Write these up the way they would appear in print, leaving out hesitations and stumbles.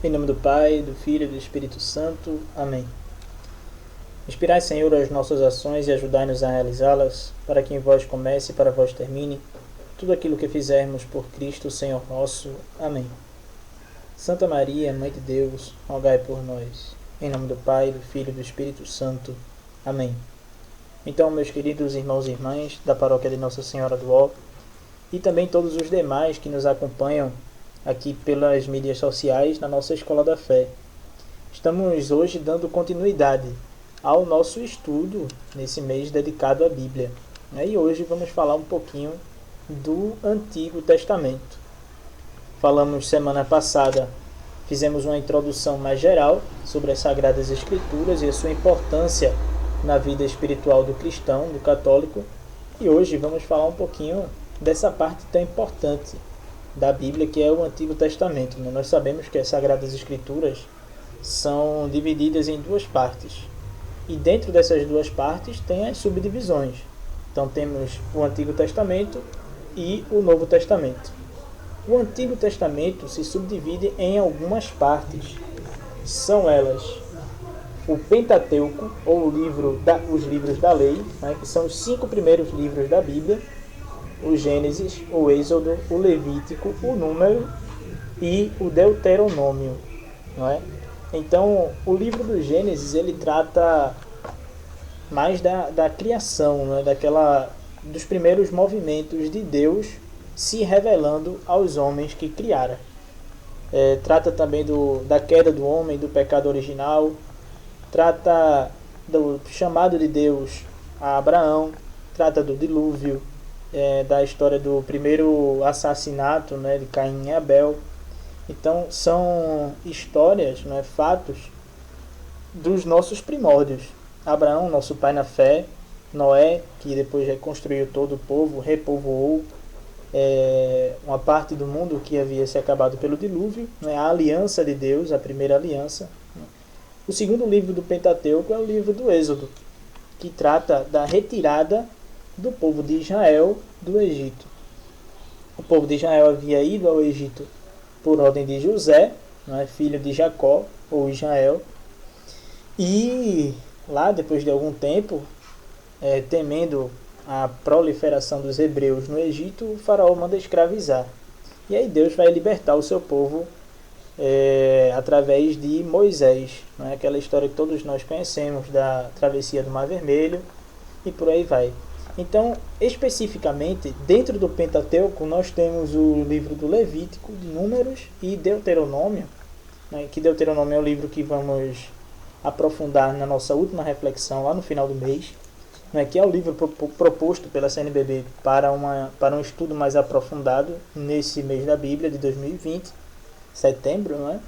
Em nome do Pai, do Filho e do Espírito Santo. Amém. Inspirai, Senhor, as nossas ações e ajudai-nos a realizá-las, para que em vós comece e para vós termine tudo aquilo que fizermos por Cristo, Senhor nosso. Amém. Santa Maria, Mãe de Deus, rogai por nós. Em nome do Pai, do Filho e do Espírito Santo. Amém. Então, meus queridos irmãos e irmãs da paróquia de Nossa Senhora do Ó, e também todos os demais que nos acompanham aqui pelas mídias sociais na nossa Escola da Fé. Estamos hoje dando continuidade ao nosso estudo nesse mês dedicado à Bíblia. E hoje vamos falar um pouquinho do Antigo Testamento. Falamos semana passada, fizemos uma introdução mais geral sobre as Sagradas Escrituras e a sua importância na vida espiritual do cristão, do católico, e hoje vamos falar um pouquinho dessa parte tão importante da Bíblia, que é o Antigo Testamento. Nós sabemos que as Sagradas Escrituras são divididas em duas partes, e dentro dessas duas partes tem as subdivisões. Então temos o Antigo Testamento e o Novo Testamento. O Antigo Testamento se subdivide em algumas partes. São elas o Pentateuco, ou os livros da lei, que são os 5 primeiros livros da Bíblia: o Gênesis, o Êxodo, o Levítico, o Número e o Deuteronômio, não é? Então, o livro do Gênesis, ele trata mais da criação, não é? Dos primeiros movimentos de Deus se revelando aos homens que criara. Trata também da queda do homem, do pecado original, trata do chamado de Deus a Abraão, trata do dilúvio, da história do primeiro assassinato, né, de Caim e Abel. Então são histórias, fatos dos nossos primórdios. Abraão, nosso pai na fé; Noé, que depois reconstruiu todo o povo, repovoou uma parte do mundo que havia se acabado pelo dilúvio, a aliança de Deus, a primeira aliança. O segundo livro do Pentateuco é o livro do Êxodo, que trata da retirada do povo de Israel do Egito. O povo de Israel havia ido ao Egito por ordem de José, filho de Jacó, ou Israel, e lá, depois de algum tempo, temendo a proliferação dos hebreus no Egito, o faraó manda escravizar. E aí Deus vai libertar o seu povo através de Moisés, aquela história que todos nós conhecemos da travessia do Mar Vermelho, e por aí vai. Então, especificamente, dentro do Pentateuco, nós temos o livro do Levítico, de Números e Deuteronômio, que Deuteronômio é o livro que vamos aprofundar na nossa última reflexão, lá no final do mês, que é o livro proposto pela CNBB para um estudo mais aprofundado nesse mês da Bíblia de 2020, setembro.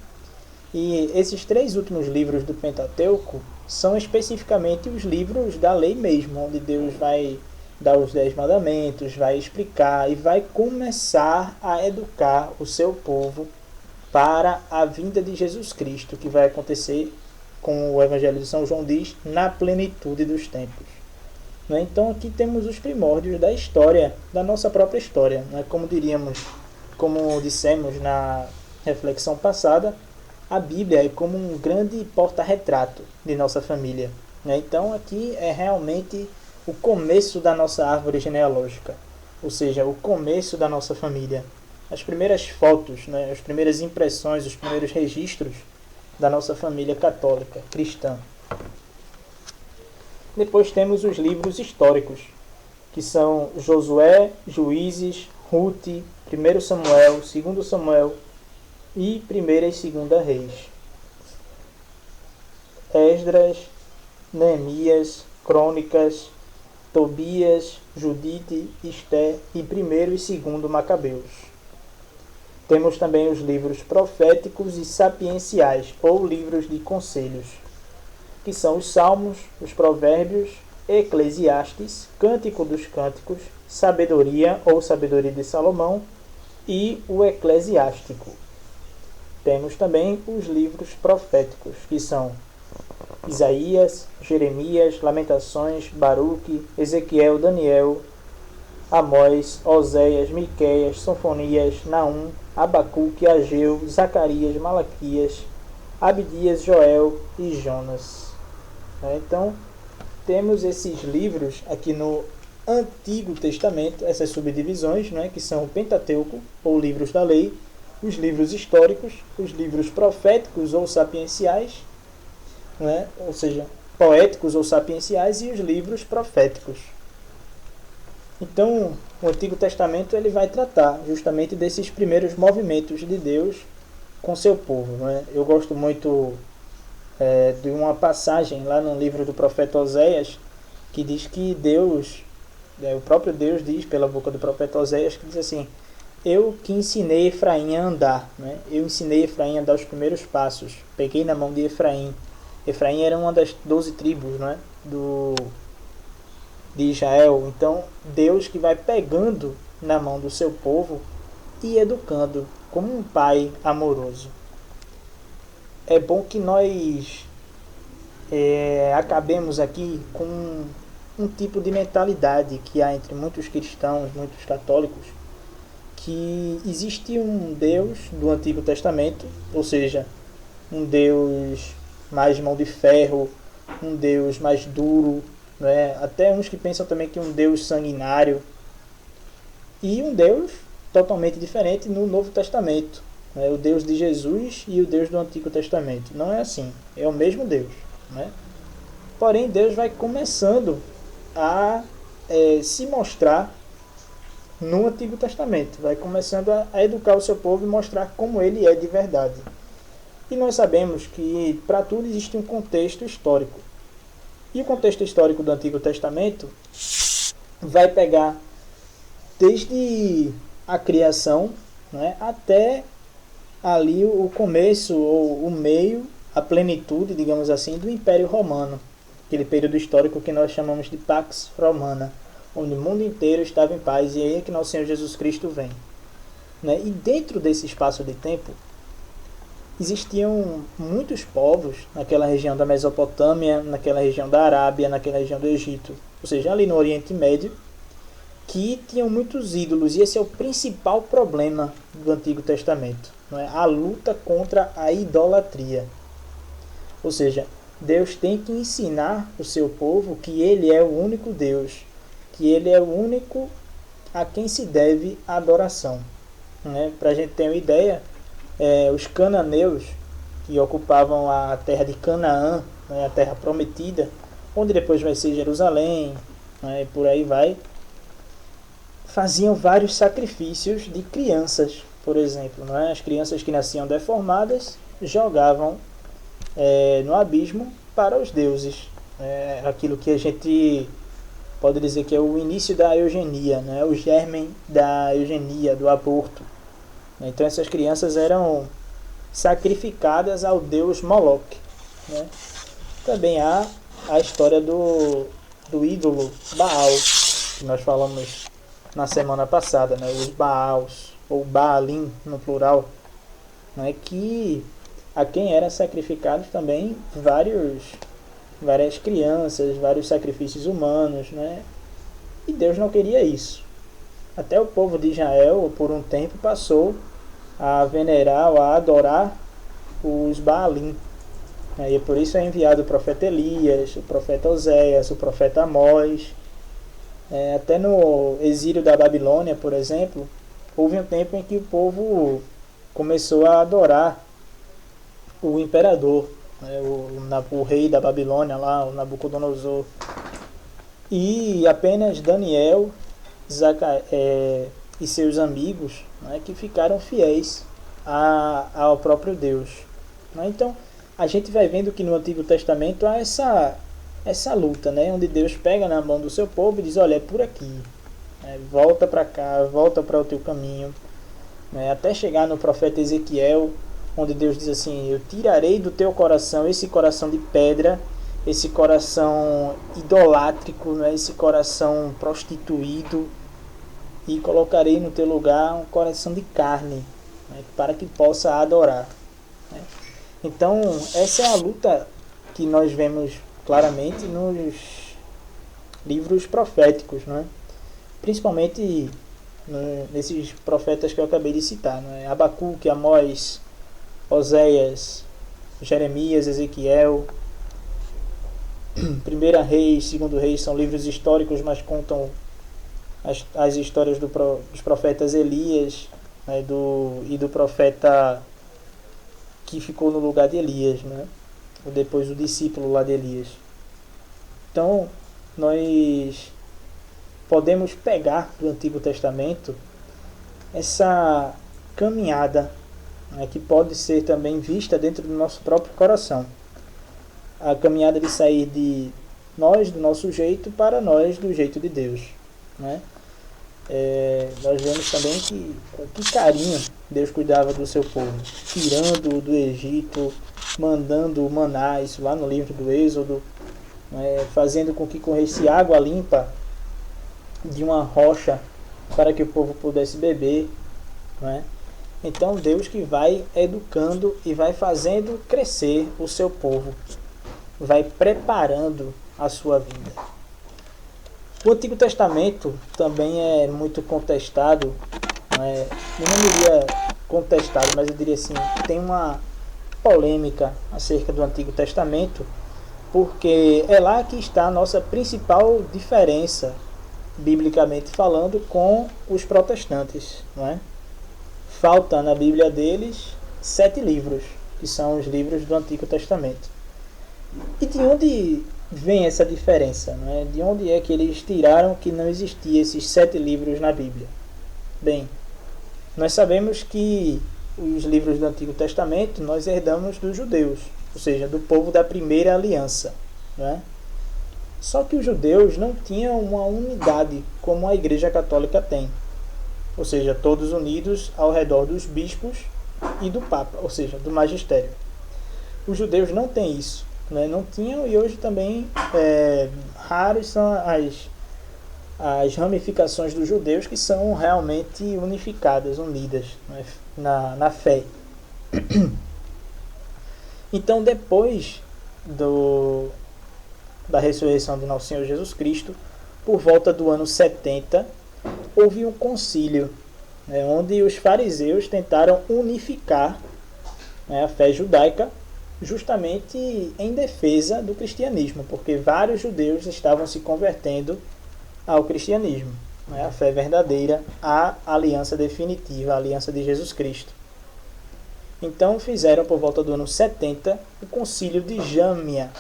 E esses 3 últimos livros do Pentateuco são especificamente os livros da lei mesmo, onde Deus vai dar os 10 mandamentos, vai explicar e vai começar a educar o seu povo para a vinda de Jesus Cristo, que vai acontecer, como o Evangelho de São João diz, na plenitude dos tempos. Então aqui temos os primórdios da história, da nossa própria história. Como dissemos na reflexão passada, a Bíblia é como um grande porta-retrato de nossa família. Então aqui é realmente o começo da nossa árvore genealógica, ou seja, o começo da nossa família. As primeiras fotos, as primeiras impressões, os primeiros registros da nossa família católica, cristã. Depois temos os livros históricos, que são Josué, Juízes, Ruth, 1 Samuel, 2 Samuel e 1 e 2 Reis. Esdras, Neemias, Crônicas, Tobias, Judite, Esté e 1 e 2 Macabeus. Temos também os livros proféticos e sapienciais, ou livros de conselhos, que são os Salmos, os Provérbios, Eclesiastes, Cântico dos Cânticos, Sabedoria, ou Sabedoria de Salomão, e o Eclesiástico. Temos também os livros proféticos, que são Isaías, Jeremias, Lamentações, Baruque, Ezequiel, Daniel, Amós, Oséias, Miqueias, Sofonias, Naum, Abacuque, Ageu, Zacarias, Malaquias, Abdias, Joel e Jonas. Então, temos esses livros aqui no Antigo Testamento, essas subdivisões, que são o Pentateuco, ou livros da lei, os livros históricos, os livros proféticos ou sapienciais, ou seja, poéticos ou sapienciais, e os livros proféticos. Então, o Antigo Testamento ele vai tratar justamente desses primeiros movimentos de Deus com seu povo. Eu gosto muito de uma passagem lá no livro do profeta Oséias, que diz que Deus, o próprio Deus diz pela boca do profeta Oséias, que diz assim: eu que ensinei Efraim a andar, eu ensinei Efraim a dar os primeiros passos, peguei na mão de Efraim. Efraim era uma das 12 tribos de Israel. Então Deus que vai pegando na mão do seu povo e educando como um pai amoroso. É bom que nós acabemos aqui com um tipo de mentalidade que há entre muitos cristãos, muitos católicos, que existe um Deus do Antigo Testamento, ou seja, um Deus mais mão de ferro, um Deus mais duro, até uns que pensam também que um Deus sanguinário, e um Deus totalmente diferente no Novo Testamento, o Deus de Jesus e o Deus do Antigo Testamento. Não é assim, é o mesmo Deus. Porém, Deus vai começando a se mostrar no Antigo Testamento, vai começando a educar o seu povo e mostrar como ele é de verdade. E nós sabemos que para tudo existe um contexto histórico. E o contexto histórico do Antigo Testamento vai pegar desde a criação, até ali o começo ou o meio, a plenitude, digamos assim, do Império Romano, aquele período histórico que nós chamamos de Pax Romana, onde o mundo inteiro estava em paz, e aí é que nosso Senhor Jesus Cristo vem. E dentro desse espaço de tempo, existiam muitos povos naquela região da Mesopotâmia, naquela região da Arábia, naquela região do Egito, ou seja, ali no Oriente Médio, que tinham muitos ídolos, e esse é o principal problema do Antigo Testamento, a luta contra a idolatria. Ou seja, Deus tem que ensinar o seu povo que ele é o único Deus, que ele é o único a quem se deve a adoração. Para a gente ter uma ideia, os cananeus, que ocupavam a terra de Canaã, a terra prometida, onde depois vai ser Jerusalém, e por aí vai, faziam vários sacrifícios de crianças, por exemplo. As crianças que nasciam deformadas jogavam no abismo para os deuses. Aquilo que a gente pode dizer que é o início da eugenia, o germen da eugenia, do aborto. Então essas crianças eram sacrificadas ao deus Moloque. Também há a história do ídolo Baal, que nós falamos na semana passada, os Baals, ou Baalim no plural, que a quem eram sacrificados também várias crianças, vários sacrifícios humanos, e Deus não queria isso. Até o povo de Israel, por um tempo, passou a venerar ou a adorar os Baalim. E por isso é enviado o profeta Elias, o profeta Oséias, o profeta Amós. Até no exílio da Babilônia, por exemplo, houve um tempo em que o povo começou a adorar o imperador, o rei da Babilônia, lá, o Nabucodonosor. E apenas Daniel e seus amigos que ficaram fiéis ao próprio Deus. Então, a gente vai vendo que no Antigo Testamento há essa luta, onde Deus pega na mão do seu povo e diz: olha, é por aqui, volta para cá, volta para o teu caminho, até chegar no profeta Ezequiel, onde Deus diz assim: eu tirarei do teu coração esse coração de pedra, esse coração idolátrico, esse coração prostituído, e colocarei no teu lugar um coração de carne, para que possa adorar. Então essa é a luta que nós vemos claramente nos livros proféticos, principalmente nesses profetas que eu acabei de citar, né? Abacuque, Amós, Oséias, Jeremias, Ezequiel. Primeira Reis, Segundo Reis são livros históricos, mas contam as histórias dos profetas Elias, né, e do profeta que ficou no lugar de Elias, né? Depois o discípulo lá de Elias. Então, nós podemos pegar do Antigo Testamento essa caminhada, né, que pode ser também vista dentro do nosso próprio coração. A caminhada de sair de nós, do nosso jeito, para nós, do jeito de Deus, né? Nós vemos também com que carinho Deus cuidava do seu povo, tirando-o do Egito, mandando o maná, isso lá no livro do Êxodo, né? Fazendo com que corresse água limpa de uma rocha para que o povo pudesse beber, né? Então Deus que vai educando e vai fazendo crescer o seu povo, vai preparando a sua vida. O Antigo Testamento também é muito contestado, né? Eu não diria contestado, mas eu diria assim, tem uma polêmica acerca do Antigo Testamento, porque é lá que está a nossa principal diferença, biblicamente falando, com os protestantes, não é? Falta na Bíblia deles 7 livros, que são os livros do Antigo Testamento. E de onde vem essa diferença, não é? De onde é que eles tiraram que não existia esses 7 livros na Bíblia? Bem, nós sabemos que os livros do Antigo Testamento nós herdamos dos judeus, ou seja, do povo da primeira aliança, não é? Só que os judeus não tinham uma unidade como a Igreja Católica tem, ou seja, todos unidos ao redor dos bispos e do Papa, ou seja, do magistério. Os judeus não têm isso, né? Não tinham, e hoje também raros são as ramificações dos judeus que são realmente unificadas, unidas, né, na fé. Então, depois da ressurreição de nosso Senhor Jesus Cristo, por volta do ano 70, houve um concílio, né, onde os fariseus tentaram unificar, né, a fé judaica, justamente em defesa do cristianismo, porque vários judeus estavam se convertendo ao cristianismo, né, a fé verdadeira, a aliança definitiva, a aliança de Jesus Cristo. Então fizeram por volta do ano 70 o concílio de Jâmia,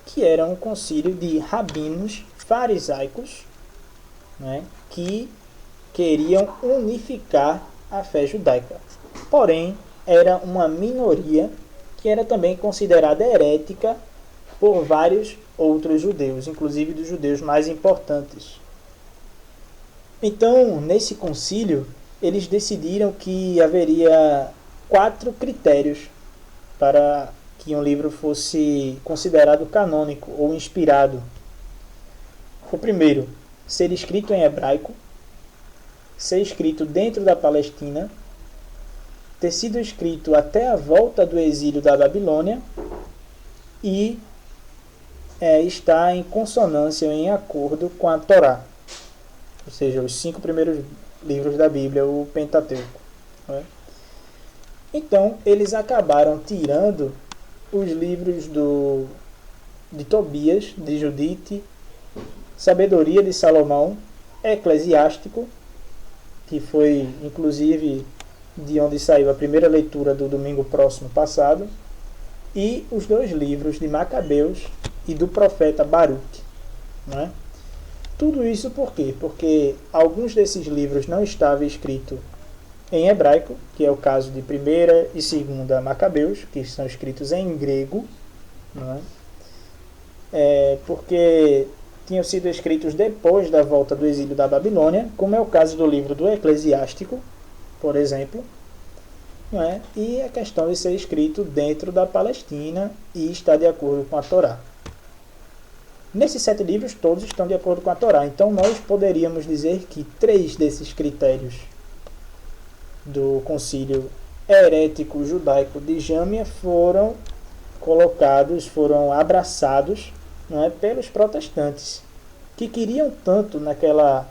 que era um concílio de rabinos farisaicos, né, que queriam unificar a fé judaica. Porém, era uma minoria que era também considerada herética por vários outros judeus, inclusive dos judeus mais importantes. Então, nesse concílio, eles decidiram que haveria 4 critérios para que um livro fosse considerado canônico ou inspirado. O primeiro, ser escrito em hebraico, ser escrito dentro da Palestina, ter sido escrito até a volta do exílio da Babilônia e estar em consonância ou em acordo com a Torá, ou seja, os 5 primeiros livros da Bíblia, o Pentateuco, né? Então, eles acabaram tirando os livros de Tobias, de Judite, Sabedoria de Salomão, Eclesiástico, que foi inclusive de onde saiu a primeira leitura do domingo próximo passado, e os 2 livros de Macabeus e do profeta Baruque, né? Tudo isso por quê? Porque alguns desses livros não estavam escritos em hebraico, que é o caso de 1ª e 2ª Macabeus, que são escritos em grego, né? Porque tinham sido escritos depois da volta do exílio da Babilônia, como é o caso do livro do Eclesiástico, por exemplo, né? E a questão de ser escrito dentro da Palestina e estar de acordo com a Torá. Nesses 7 livros, todos estão de acordo com a Torá. Então, nós poderíamos dizer que 3 desses critérios do concílio herético judaico de Jâmia foram colocados, foram abraçados, não é, pelos protestantes, que queriam tanto naquela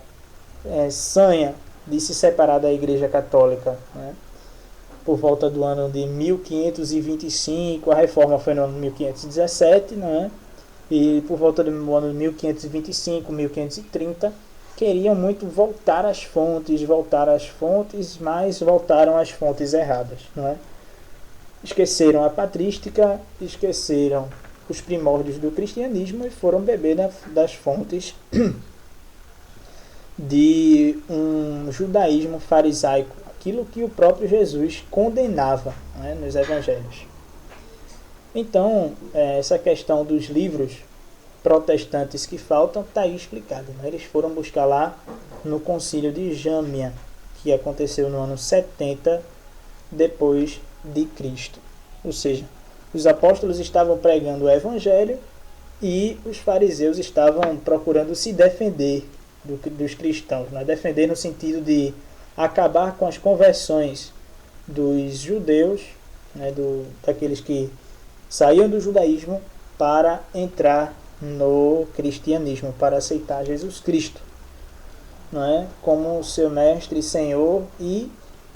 sanha de se separar da Igreja Católica, né? Por volta do ano de 1525, a reforma foi no ano de 1517, né? E por volta do ano de 1525, 1530, queriam muito voltar às fontes, mas voltaram às fontes erradas, não é? Esqueceram a patrística, esqueceram os primórdios do cristianismo e foram beber das fontes de um judaísmo farisaico, aquilo que o próprio Jesus condenava, né, nos evangelhos. Então, essa questão dos livros protestantes que faltam está aí explicada, né? Eles foram buscar lá no concílio de Jâmia, que aconteceu no ano 70 depois de Cristo. Ou seja, os apóstolos estavam pregando o evangelho e os fariseus estavam procurando se defender dos cristãos, né? Defender no sentido de acabar com as conversões dos judeus, né? Daqueles que saíam do judaísmo para entrar no cristianismo, para aceitar Jesus Cristo, não é? Como seu mestre e senhor, e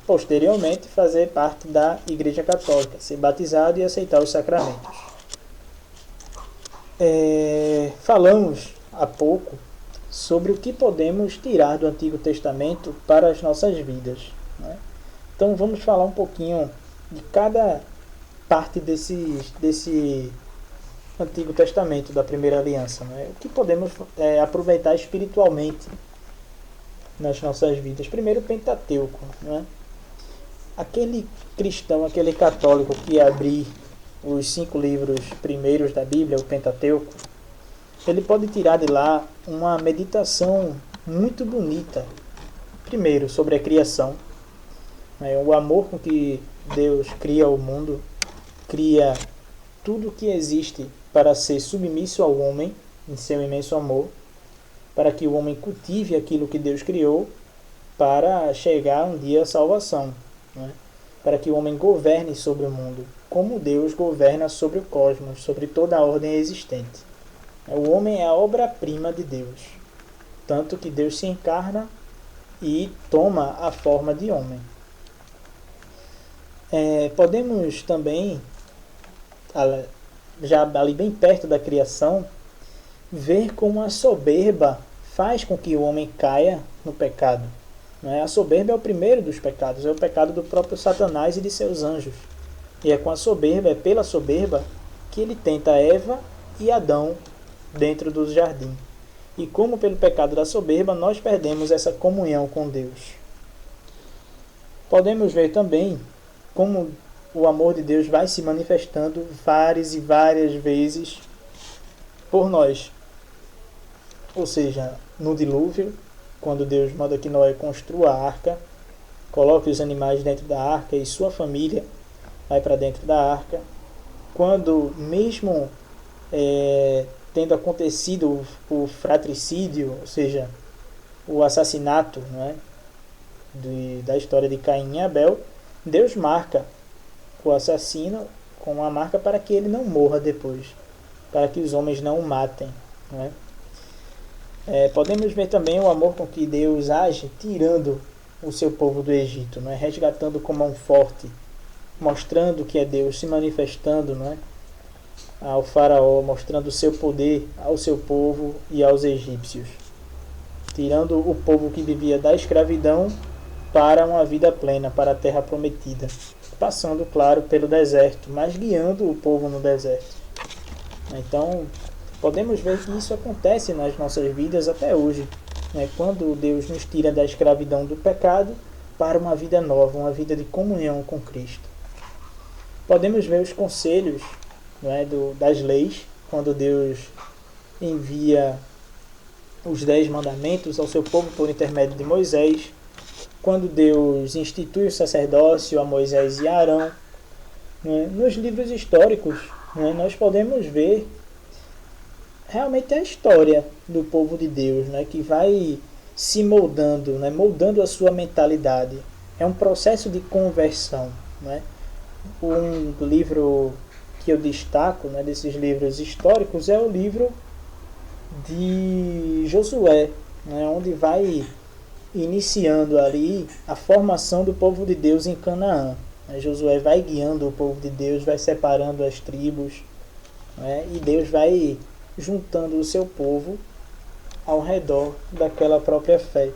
posteriormente fazer parte da Igreja Católica, ser batizado e aceitar os sacramentos. Falamos há pouco sobre o que podemos tirar do Antigo Testamento para as nossas vidas, né? Então vamos falar um pouquinho de cada parte desse Antigo Testamento, da Primeira Aliança, né? O que podemos aproveitar espiritualmente nas nossas vidas. Primeiro, o Pentateuco, né? Aquele cristão, aquele católico que abrir os 5 livros primeiros da Bíblia, o Pentateuco, ele pode tirar de lá uma meditação muito bonita. Primeiro, sobre a criação, né? O amor com que Deus cria o mundo, cria tudo que existe para ser submisso ao homem, em seu imenso amor, para que o homem cultive aquilo que Deus criou, para chegar um dia à salvação, né? Para que o homem governe sobre o mundo, como Deus governa sobre o cosmos, sobre toda a ordem existente. O homem é a obra-prima de Deus, tanto que Deus se encarna e toma a forma de homem. Podemos também, já ali bem perto da criação, ver como a soberba faz com que o homem caia no pecado. A soberba é o primeiro dos pecados, é o pecado do próprio Satanás e de seus anjos. E é com a soberba, é pela soberba, que ele tenta Eva e Adão dentro do jardim. E como pelo pecado da soberba, nós perdemos essa comunhão com Deus. Podemos ver também como o amor de Deus vai se manifestando várias e várias vezes por nós. Ou seja, no dilúvio, quando Deus manda que Noé construa a arca, coloque os animais dentro da arca e sua família vai para dentro da arca. Quando mesmo tendo acontecido o fratricídio, ou seja, o assassinato, não é, da história de Caim e Abel, Deus marca o assassino com uma marca para que ele não morra depois, para que os homens não o matem, não é? Podemos ver também o amor com que Deus age tirando o seu povo do Egito, não é? Resgatando com mão forte, mostrando que é Deus, se manifestando, não é? Ao faraó, mostrando o seu poder ao seu povo e aos egípcios, tirando o povo que vivia da escravidão para uma vida plena, para a terra prometida, passando, claro, pelo deserto, mas guiando o povo no deserto. Então, podemos ver que isso acontece nas nossas vidas até hoje, né? Quando Deus nos tira da escravidão do pecado para uma vida nova, uma vida de comunhão com Cristo. Podemos ver os conselhos, não é, das leis, quando Deus envia os 10 mandamentos ao seu povo por intermédio de Moisés, quando Deus institui o sacerdócio a Moisés e a Arão. Né? Nos livros históricos, né, nós podemos ver realmente a história do povo de Deus, né, que vai se moldando, né, moldando a sua mentalidade. É um processo de conversão. Né? Um livro que eu destaco, né, desses livros históricos, é o livro de Josué, né, onde vai iniciando ali a formação do povo de Deus em Canaã. Josué vai guiando o povo de Deus, vai separando as tribos, né? E Deus vai juntando o seu povo ao redor daquela própria fé.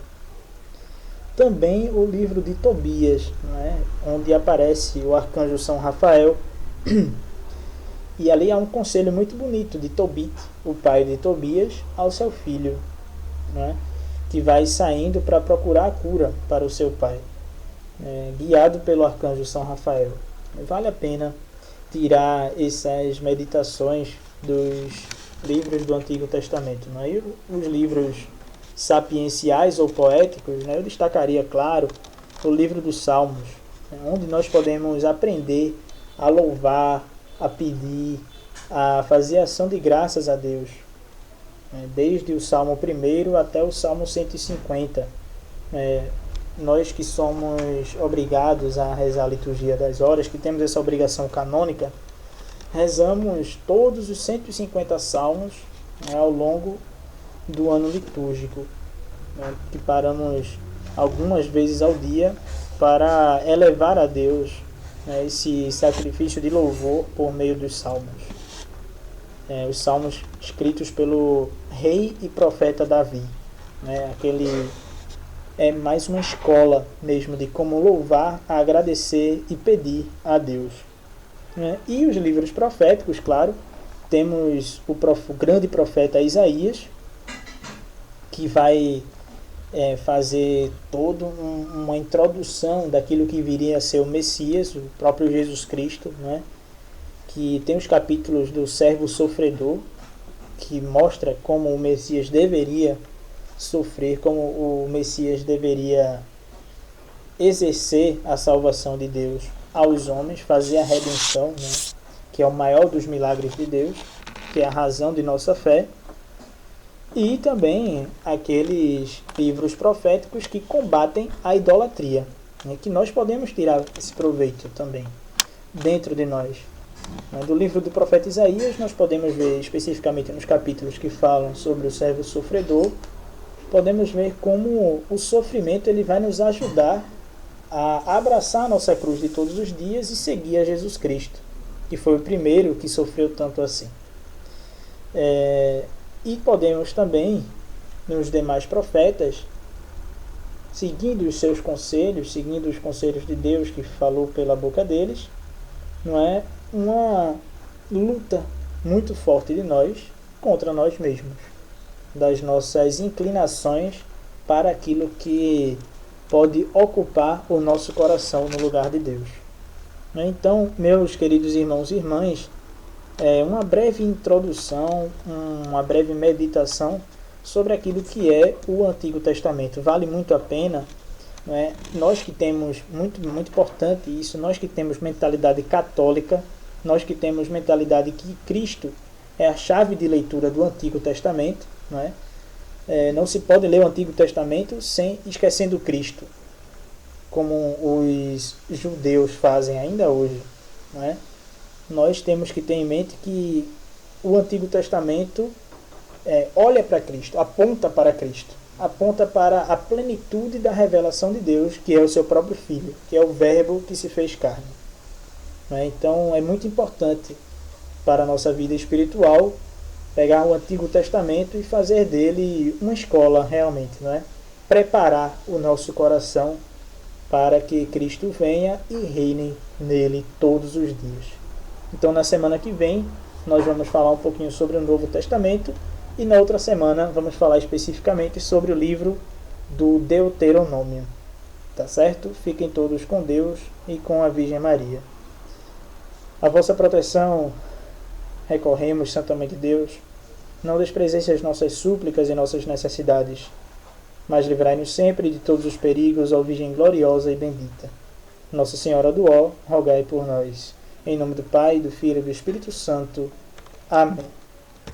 Também o livro de Tobias, né? Onde aparece o arcanjo São Rafael. E ali há um conselho muito bonito de Tobit, o pai de Tobias, ao seu filho, né? Que vai saindo para procurar a cura para o seu pai, guiado pelo arcanjo São Rafael. Vale a pena tirar essas meditações dos livros do Antigo Testamento, né? E os livros sapienciais ou poéticos, né? Eu destacaria, claro, o livro dos Salmos, né? Onde nós podemos aprender a louvar, a pedir, a fazer ação de graças a Deus, né? Desde o Salmo 1 até o Salmo 150. Nós que somos obrigados a rezar a liturgia das horas, que temos essa obrigação canônica, rezamos todos os 150 salmos, né, ao longo do ano litúrgico, né, que paramos algumas vezes ao dia para elevar a Deus, né, esse sacrifício de louvor por meio dos salmos. Os salmos escritos pelo rei e profeta Davi, né, é mais uma escola mesmo de como louvar, agradecer e pedir a Deus. E os livros proféticos, claro, temos o grande profeta Isaías, que vai fazer toda uma introdução daquilo que viria a ser o Messias, o próprio Jesus Cristo, né? Que tem os capítulos do servo sofredor, que mostra como o Messias deveria sofrer, como o Messias deveria exercer a salvação de Deus aos homens, fazer a redenção, né? Que é o maior dos milagres de Deus, que é a razão de nossa fé. E também aqueles livros proféticos que combatem a idolatria, né? Que nós podemos tirar esse proveito também dentro de nós. Do livro do profeta Isaías nós podemos ver especificamente nos capítulos que falam sobre o servo sofredor, podemos ver como o sofrimento ele vai nos ajudar a abraçar a nossa cruz de todos os dias e seguir a Jesus Cristo, que foi o primeiro que sofreu tanto assim. E podemos também, nos demais profetas, seguindo os seus conselhos, seguindo os conselhos de Deus que falou pela boca deles, não é uma luta muito forte de nós contra nós mesmos, das nossas inclinações para aquilo que pode ocupar o nosso coração no lugar de Deus. Então, meus queridos irmãos e irmãs, uma breve introdução, uma breve meditação sobre aquilo que é o Antigo Testamento. Vale muito a pena, não é? Nós que temos, muito importante isso, nós que temos mentalidade católica, nós que temos mentalidade que Cristo é a chave de leitura do Antigo Testamento, não é? Não se pode ler o Antigo Testamento sem esquecendo Cristo, como os judeus fazem ainda hoje, não é? Nós temos que ter em mente que o Antigo Testamento olha para Cristo, aponta para Cristo, aponta para a plenitude da revelação de Deus, que é o seu próprio Filho, que é o Verbo que se fez carne. Então é muito importante para a nossa vida espiritual pegar o Antigo Testamento e fazer dele uma escola realmente, não é? Preparar o nosso coração para que Cristo venha e reine nele todos os dias. Então na semana que vem nós vamos falar um pouquinho sobre o Novo Testamento e na outra semana vamos falar especificamente sobre o livro do Deuteronômio. Tá certo? Fiquem todos com Deus e com a Virgem Maria. A vossa proteção recorremos, Santa Mãe de Deus. Não desprezeis as nossas súplicas e nossas necessidades, mas livrai-nos sempre de todos os perigos, ó Virgem gloriosa e bendita. Nossa Senhora do Ó, rogai por nós. Em nome do Pai, do Filho e do Espírito Santo. Amém.